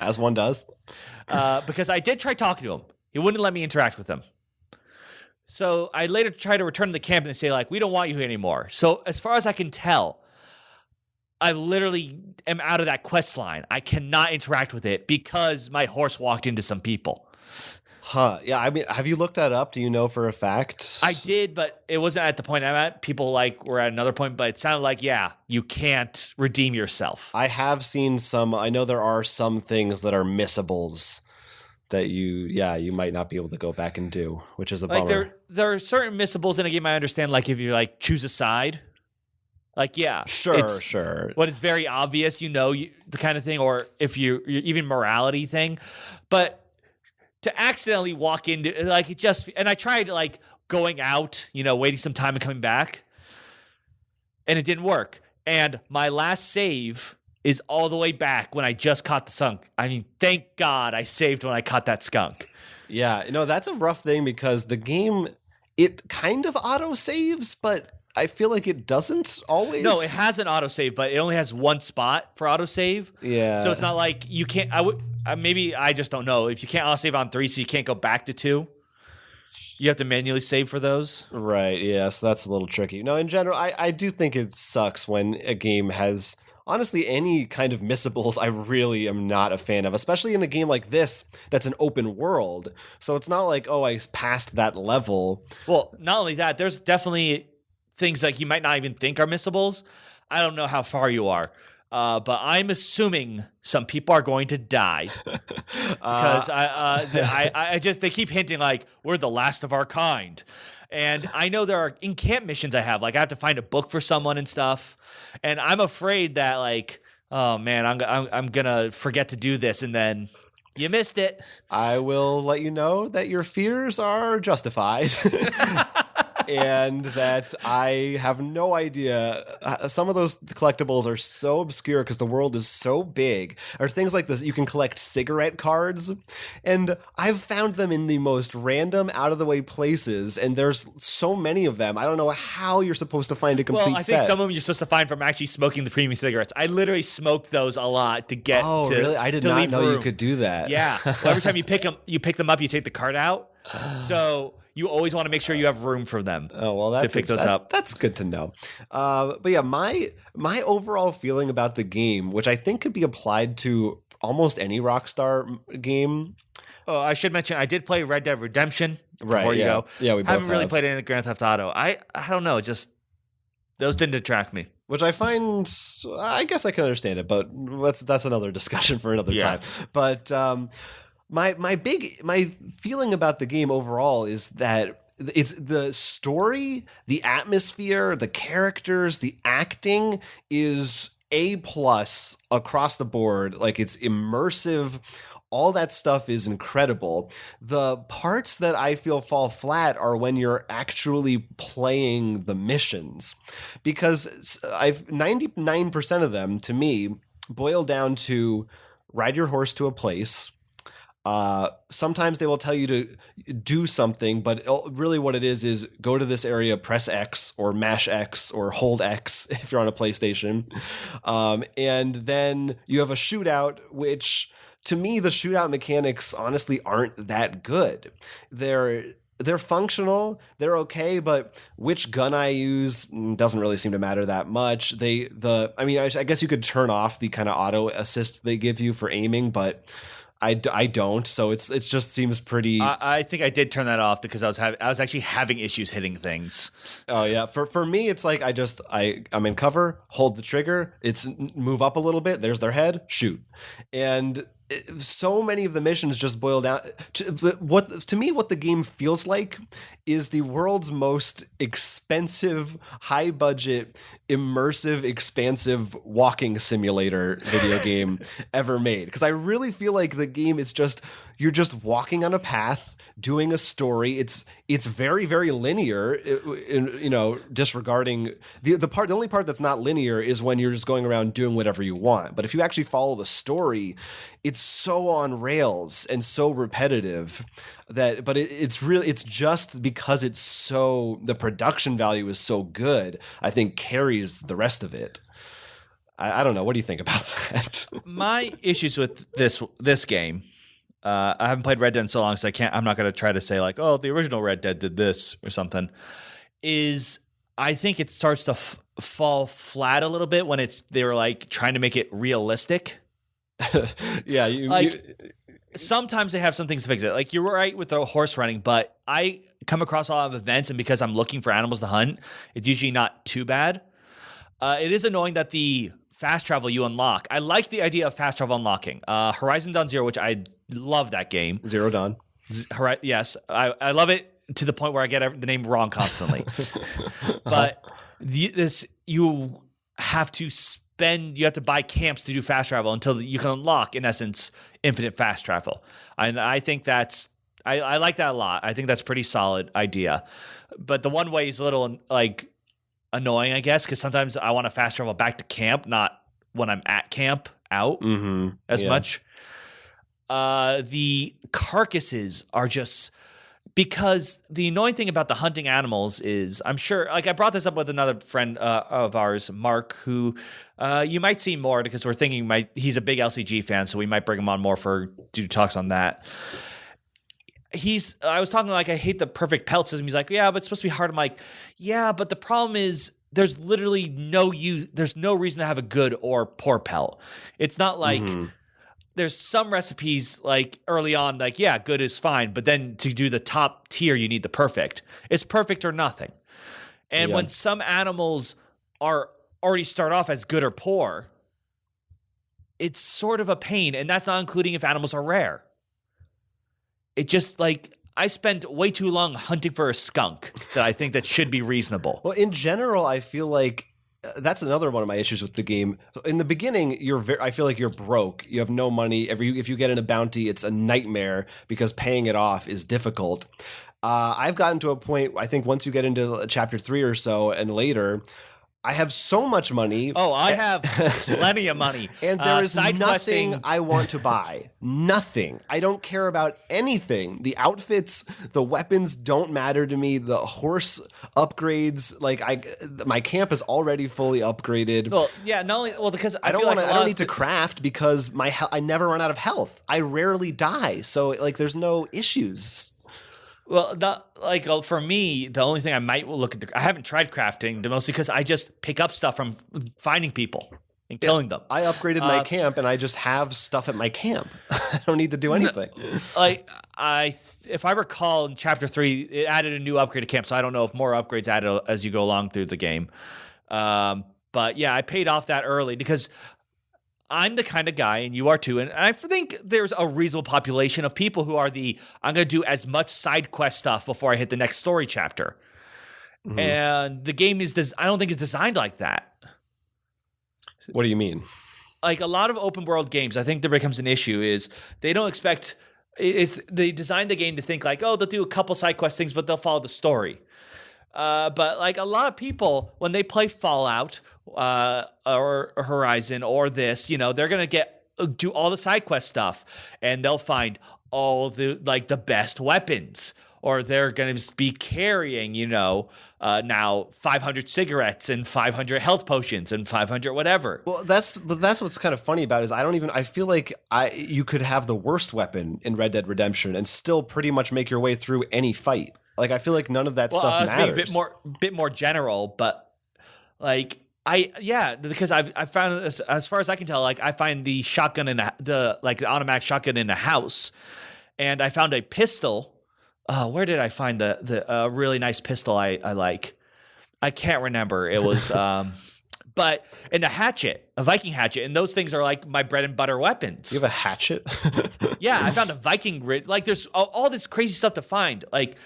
As one does. Because I did try talking to him. He wouldn't let me interact with him. So I later tried to return to the camp and they say, like, we don't want you here anymore. So as far as I can tell, I literally am out of that quest line. I cannot interact with it because my horse walked into some people. Huh. Yeah, I mean, have you looked that up? Do you know for a fact? I did, but it wasn't at the point I'm at. People were at another point, but it sounded like, yeah, you can't redeem yourself. I have seen I know there are some things that are missables that you might not be able to go back and do, which is a bummer. Like there are certain missables in a game I understand, like if you choose a side. Like, yeah. Sure. But it's very obvious, the kind of thing, or if you're even morality thing. But to accidentally walk into and I tried going out, waiting some time and coming back, and it didn't work. And my last save is all the way back when I just caught the skunk. I mean, thank God I saved when I caught that skunk. Yeah, that's a rough thing because the game, it kind of auto saves, but I feel like it doesn't always. No, it has an autosave, but it only has one spot for autosave. Yeah. So it's not like you can't. Maybe I just don't know. If you can't autosave on 3, so you can't go back to 2, you have to manually save for those. Right. Yeah. So that's a little tricky. No, in general, I do think it sucks when a game has. Honestly, any kind of missables I really am not a fan of, especially in a game like this that's an open world. So it's not like, oh, I passed that level. Well, not only that, there's definitely things like you might not even think are missables. I don't know how far you are, but I'm assuming some people are going to die because they keep hinting like we're the last of our kind. And I know there are in-camp missions I have. Like I have to find a book for someone and stuff. And I'm afraid that oh man, I'm gonna forget to do this, and then you missed it. I will let you know that your fears are justified. And that I have no idea. Some of those collectibles are so obscure because the world is so big. Or things like this, you can collect cigarette cards. And I've found them in the most random, out-of-the-way places. And there's so many of them. I don't know how you're supposed to find a complete set. Well, I think some of them you're supposed to find from actually smoking the premium cigarettes. I literally smoked those a lot to get Oh, really? I did not know you could do that. Yeah. Well, every time you pick them up, you take the card out. So you always want to make sure you have room for them. Oh, well, to pick those up. That's good to know. But yeah, my overall feeling about the game, which I think could be applied to almost any Rockstar game. Oh, I should mention I did play Red Dead Redemption before you go. Yeah, we both haven't really played any of the Grand Theft Auto. I don't know, just Those didn't attract me. Which I find, I guess I can understand it, but that's another discussion for another time. But my feeling about the game overall is that it's the story, the atmosphere, the characters, the acting is A+ across the board. Like, it's immersive. All that stuff is incredible. The parts that I feel fall flat are when you're actually playing the missions, because 99% of them, to me, boil down to ride your horse to a place. Sometimes they will tell you to do something, but really what it is go to this area, press X or mash X or hold X if you're on a PlayStation. And then you have a shootout, which, to me, the shootout mechanics honestly aren't that good. They're functional, they're okay, but which gun I use doesn't really seem to matter that much. I guess you could turn off the kind of auto assist they give you for aiming, but I don't. So it just seems pretty. I think I did turn that off because I was actually having issues hitting things. Oh yeah, for me it's like I'm in cover, hold the trigger, it's move up a little bit, there's their head, shoot, and so many of the missions just boil down to what the game feels like is the world's most expensive, high budget, immersive, expansive walking simulator video game ever made. Because I really feel like the game is you're just walking on a path, doing a story. It's very, very linear, disregarding the only part that's not linear is when you're just going around doing whatever you want. But if you actually follow the story, it's so on rails and so repetitive but it's just because the production value is so good, I think carries the rest of it. I don't know. What do you think about that? My issues with this game, I haven't played Red Dead in so long, so I'm not going to try to say like, oh, the original Red Dead did this or something, is I think it starts to fall flat a little bit when they were like trying to make it realistic. Yeah. Sometimes they have some things to fix it. Like, you're right with the horse running, but I come across a lot of events, and because I'm looking for animals to hunt, it's usually not too bad. It is annoying that the fast travel you unlock. I like the idea of fast travel unlocking. Horizon Dawn Zero, which I love that game. Zero Dawn. Yes, I love it to the point where I get the name wrong constantly. But you have to buy camps to do fast travel until you can unlock, in essence, infinite fast travel. And I think I like that a lot. I think that's a pretty solid idea. But the one way is a little like annoying, I guess, because sometimes I want to fast travel back to camp, not when I'm at camp out as much. The carcasses are just... Because the annoying thing about the hunting animals is, I'm sure, like I brought this up with another friend of ours, Mark, who you might see more because we're thinking he's a big LCG fan, so we might bring him on more for do talks on that. I was talking like, I hate the perfect pelt system. He's like, yeah, but it's supposed to be hard. I'm like, yeah, but the problem is there's literally there's no reason to have a good or poor pelt. It's not like... There's some recipes like early on, like, yeah, good is fine. But then to do the top tier, you need the perfect. It's perfect or nothing. And when some animals are already start off as good or poor, it's sort of a pain. And that's not including if animals are rare. It just like, I spent way too long hunting for a skunk that I think that should be reasonable. Well, in general, I feel like that's another one of my issues with the game. In the beginning, I feel like you're broke. You have no money. If you get in a bounty, it's a nightmare because paying it off is difficult. I've gotten to a point, I think once you get into chapter 3 or so and later, I have so much money. Oh, I have plenty of money. And there is nothing I want to buy. Nothing. I don't care about anything. The outfits, the weapons don't matter to me. The horse upgrades, my camp is already fully upgraded. Well, yeah, because I don't need to craft because I never run out of health. I rarely die. So there's no issues. Well, for me, the only thing I might look at, I haven't tried crafting, mostly because I just pick up stuff from finding people and killing them. I upgraded my camp, and I just have stuff at my camp. I don't need to do anything. If I recall, in Chapter 3, it added a new upgraded camp, so I don't know if more upgrades added as you go along through the game. But yeah, I paid off that early because I'm the kind of guy, and you are too, and I think there's a reasonable population of people who are I'm going to do as much side quest stuff before I hit the next story chapter. Mm-hmm. And the game I don't think it's designed like that. What do you mean? Like a lot of open world games, I think there becomes an issue is they don't expect they design the game to think like, oh, they'll do a couple side quest things, but they'll follow the story. But like a lot of people, when they play Fallout or Horizon or this, they're gonna do all the side quest stuff, and they'll find all the best weapons, or they're gonna be carrying, now 500 cigarettes and 500 health potions and 500 whatever. Well, that's what's kind of funny about it is I feel like you could have the worst weapon in Red Dead Redemption and still pretty much make your way through any fight. Like, I feel like none of that stuff matters. Being a bit more general, but like because I found as far as I can tell, like I find the shotgun in the automatic shotgun in a house, and I found a pistol. Where did I find the really nice pistol I like? I can't remember. It was but in a Viking hatchet, and those things are like my bread and butter weapons. You have a hatchet? Yeah, I found a Viking grid. Like there's all this crazy stuff to find. Like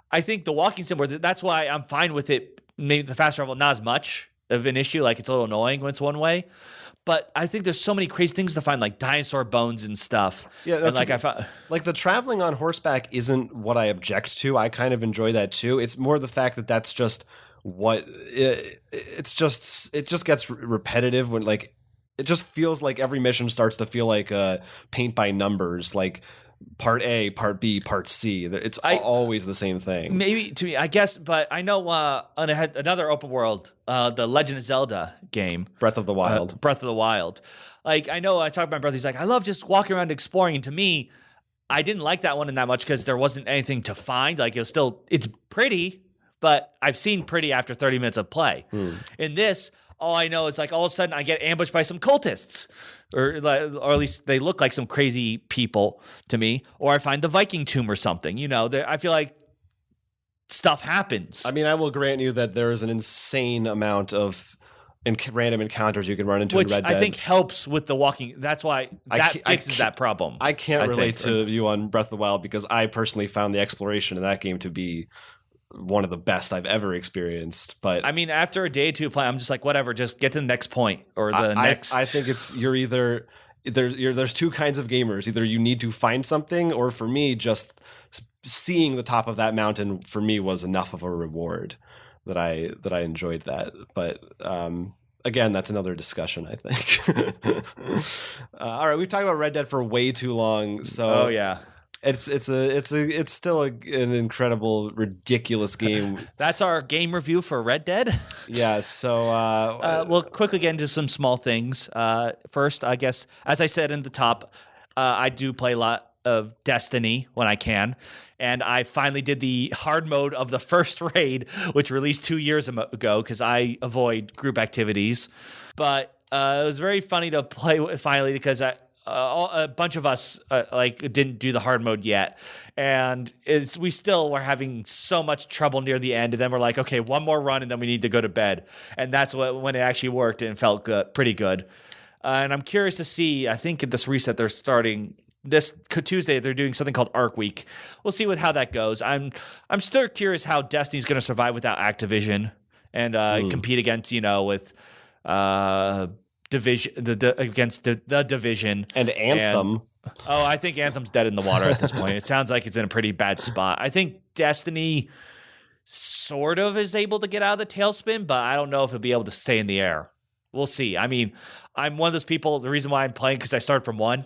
I think the walking sim, that's why I'm fine with it. Maybe the fast travel, not as much of an issue. Like it's a little annoying when it's one way. But I think there's so many crazy things to find, like dinosaur bones and stuff. Yeah, no, and I found like the traveling on horseback isn't what I object to. I kind of enjoy that too. It's more the fact that that's just what it just gets repetitive when like it just feels like every mission starts to feel like paint by numbers, like part A, part B, part C. It's always the same thing. Maybe to me, I guess, but I know another open world, the Legend of Zelda game. Breath of the Wild. Like, I know I talked to my brother, he's like, I love just walking around exploring. And to me, I didn't like that one in that much because there wasn't anything to find. Like, it's pretty, but I've seen pretty after 30 minutes of play. In this, all I know is like all of a sudden I get ambushed by some cultists, or at least they look like some crazy people to me, or I find the Viking tomb or something. I feel like stuff happens. I mean, I will grant you that there is an insane amount of random encounters you can run into in Red Dead. I think helps with the walking. That's why fixes that problem. I can't relate to you on Breath of the Wild because I personally found the exploration in that game to be one of the best I've ever experienced. But I mean, after a day or two playing, I'm just like, whatever, just get to the next point or the next. I think there's two kinds of gamers. Either you need to find something, or for me, just seeing the top of that mountain for me was enough of a reward that I enjoyed that. But again, that's another discussion, I think. All right, we've talked about Red Dead for way too long. So oh yeah. It's still an incredible, ridiculous game. That's our game review for Red Dead. Yeah. So we'll quickly get into some small things. First, I guess, as I said in the top, I do play a lot of Destiny when I can, and I finally did the hard mode of the first raid, which released 2 years ago because I avoid group activities. But it was very funny to play with finally because a bunch of us didn't do the hard mode yet, and we still were having so much trouble near the end, and then we're like, okay, one more run and then we need to go to bed, and that's when it actually worked and felt good, pretty good. And I'm curious to see, I think at this reset they're starting this Tuesday, they're doing something called Arc Week. We'll see how that goes. I'm still curious how Destiny's going to survive without Activision and compete against with Division against the Division and Anthem. I think Anthem's dead in the water at this point. It sounds like it's in a pretty bad spot. I think Destiny sort of is able to get out of the tailspin, but I don't know if it'll be able to stay in the air. We'll see. I mean, I'm one of those people. The reason why I'm playing because I started from 1.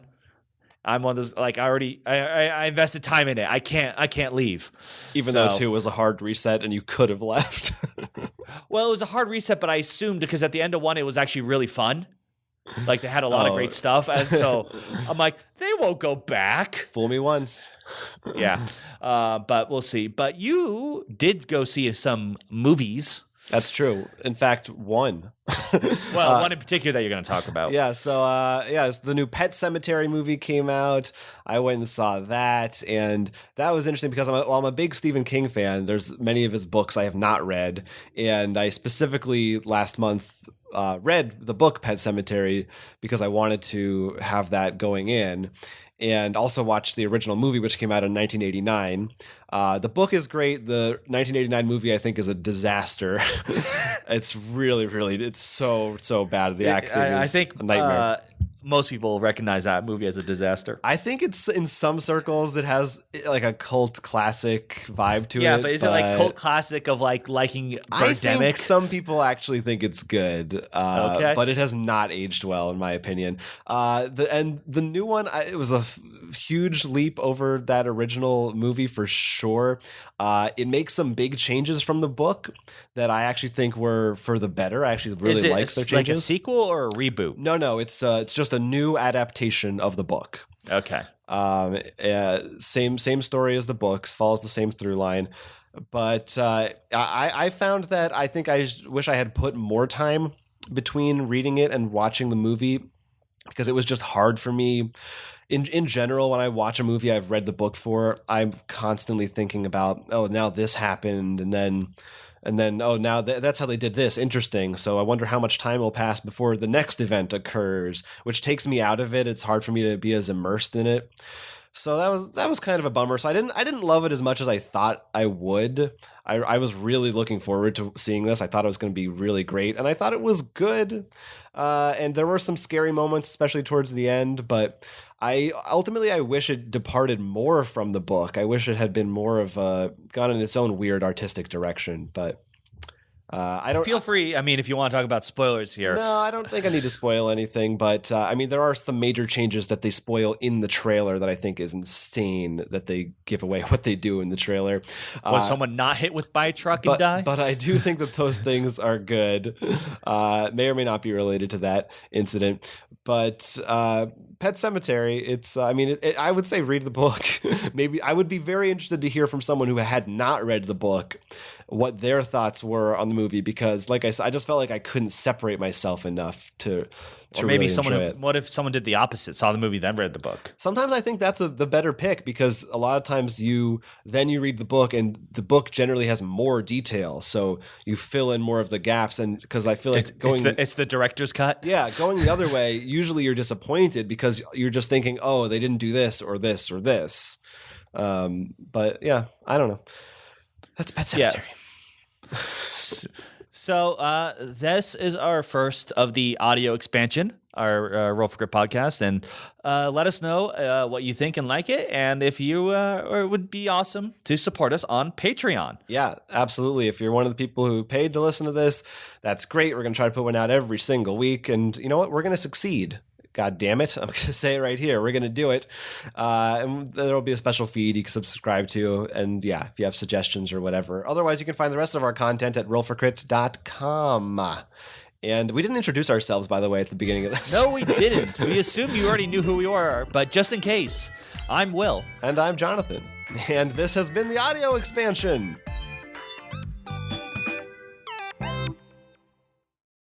I'm one of those I invested time in it. I can't leave. Even though 2 was a hard reset and you could have left. Well, it was a hard reset, but I assumed because at the end of 1 it was actually really fun. Like they had a lot of great stuff, and so I'm like, they won't go back. Fool me once. Yeah, but we'll see. But you did go see some movies. That's true. In fact, one. Well, one in particular that you're going to talk about. Yeah, so the new Pet Sematary movie came out. I went and saw that, and that was interesting because I'm a big Stephen King fan. There's many of his books I have not read, and I specifically last month read the book Pet Sematary because I wanted to have that going in. And also watched the original movie, which came out in 1989. The book is great. The 1989 movie, I think, is a disaster. It's really, really, it's so bad. The acting is a nightmare. Most people recognize that movie as a disaster. I think it's in some circles it has like a cult classic vibe to it. Yeah, but is it like cult classic of like liking Birdemic? I think some people actually think it's good, okay. But it has not aged well in my opinion. The new one, it was a huge leap over that original movie for sure. It makes some big changes from the book that I actually think were for the better. I actually really like their changes. Like a sequel or a reboot? No, it's just a new adaptation of the book. Okay. Same story as the books, follows the same through line. But I found that I think I wish I had put more time between reading it and watching the movie because it was just hard for me. In general, when I watch a movie I've read the book for, I'm constantly thinking about, oh, now this happened, and then oh, now that's how they did this. Interesting. So I wonder how much time will pass before the next event occurs, which takes me out of it. It's hard for me to be as immersed in it. So that was kind of a bummer. So I didn't love it as much as I thought I would. I was really looking forward to seeing this. I thought it was going to be really great, and I thought it was good. And there were some scary moments, especially towards the end. But I wish it departed more from the book. I wish it had been more of gone in its own weird artistic direction. But I don't feel free. I mean, if you want to talk about spoilers here. No, I don't think I need to spoil anything. But I mean, there are some major changes that they spoil in the trailer that I think is insane that they give away what they do in the trailer. Was someone not hit by a truck and die? But I do think that those things are good. May or may not be related to that incident. But Pet Sematary, it's, I would say read the book. Maybe I would be very interested to hear from someone who had not read the book what their thoughts were on the movie, because like I said, I just felt like I couldn't separate myself enough to or maybe really enjoy it. What if someone did the opposite, saw the movie, then read the book? Sometimes I think that's the better pick, because a lot of times you read the book, and the book generally has more detail, so you fill in more of the gaps. And because I feel like it's the director's cut. Yeah, going the other way, usually you're disappointed because you're just thinking, oh, they didn't do this or this or this. But yeah, I don't know. That's Pet Sematary. Yeah. So this is our first of the audio expansion, our Roll for Grip podcast, and let us know what you think and like it, and if you it would be awesome to support us on Patreon. Yeah, absolutely. If you're one of the people who paid to listen to this, that's great. We're going to try to put one out every single week, and you know what? We're going to succeed. God damn it. I'm going to say it right here. We're going to do it. And there will be a special feed you can subscribe to. And yeah, if you have suggestions or whatever. Otherwise, you can find the rest of our content at rollforcrit.com. And we didn't introduce ourselves, by the way, at the beginning of this. No, we didn't. We assumed you already knew who we were. But just in case, I'm Will. And I'm Jonathan. And this has been the audio expansion.